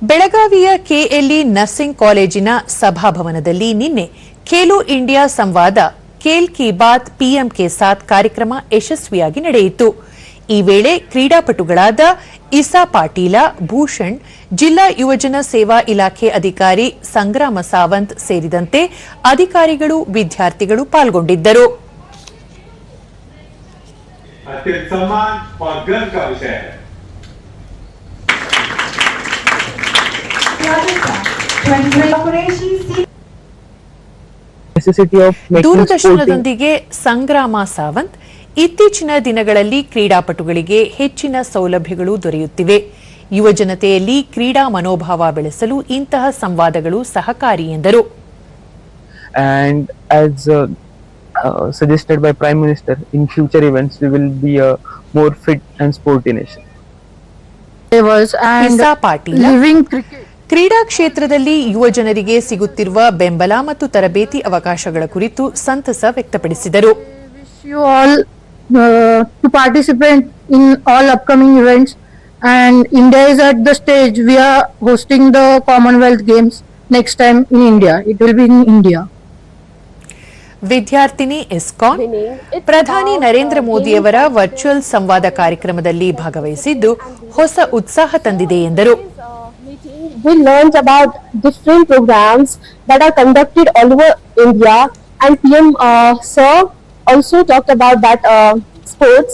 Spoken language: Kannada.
ಬೆಳಗಾವಿಯ ಕೆಎಲ್ಇ ನರ್ಸಿಂಗ್ ಕಾಲೇಜಿನ ಸಭಾಭವನದಲ್ಲಿ ನಿನ್ನೆ ಖೇಲೋ ಇಂಡಿಯಾ ಸಂವಾದ ಖೇಲ್ ಕಿ ಬಾತ್ ಪಿಎಂ ಕೆ ಸಾಥ್ ಕಾರ್ಯಕ್ರಮ ಯಶಸ್ವಿಯಾಗಿ ನಡೆಯಿತು. ಈ ವೇಳೆ ಕ್ರೀಡಾಪಟುಗಳಾದ ಇಸಾ ಪಾಟೀಲ, ಭೂಷಣ್, ಜಿಲ್ಲಾ ಯುವಜನ ಸೇವಾ ಇಲಾಖೆ ಅಧಿಕಾರಿ ಸಂಗ್ರಾಮ ಸಾವಂತ್ ಸೇರಿದಂತೆ ಅಧಿಕಾರಿಗಳು, ವಿದ್ಯಾರ್ಥಿಗಳು ಪಾಲ್ಗೊಂಡಿದ್ದರು. ದೂರದರ್ಶನದೊಂದಿಗೆ ಸಂಗ್ರಾಮ ಸಾವಂತ್, ಇತ್ತೀಚಿನ ದಿನಗಳಲ್ಲಿ ಕ್ರೀಡಾಪಟುಗಳಿಗೆ ಹೆಚ್ಚಿನ ಸೌಲಭ್ಯಗಳು ದೊರೆಯುತ್ತಿವೆ. ಯುವಜನತೆಯಲ್ಲಿ ಕ್ರೀಡಾ ಮನೋಭಾವ ಬೆಳೆಸಲು ಇಂತಹ ಸಂವಾದಗಳು ಸಹಕಾರಿ ಎಂದರು. And as suggested by Prime Minister, in future events we will be a more fit and sporty nation. Isa Patil, ಕ್ರೀಡಾ ಕ್ಷೇತ್ರದಲ್ಲಿ ಯುವಜನರಿಗೆ ಸಿಗುತ್ತಿರುವ ಬೆಂಬಲ ಮತ್ತು ತರಬೇತಿ ಅವಕಾಶಗಳ ಕುರಿತು ಸಂತಸ ವ್ಯಕ್ತಪಡಿಸಿದರು. You all to participate in all upcoming events, and India is at the stage we are hosting the Commonwealth Games next time in India. It will be in India. ವಿದ್ಯಾರ್ಥಿನಿ ಇಸ್ಕಾನ್ ಪ್ರಧಾನಿ ನರೇಂದ್ರ ಮೋದಿಯವರ ವರ್ಚುವಲ್ ಸಂವಾದ ಕಾರ್ಯಕ್ರಮದಲ್ಲಿ ಭಾಗವಹಿಸಿದ್ದು ಹೊಸ ಉತ್ಸಾಹ ತಂದಿದೆ ಎಂದರು. We learned about different programs that are conducted all over India, and PM Sir also talked about that sports.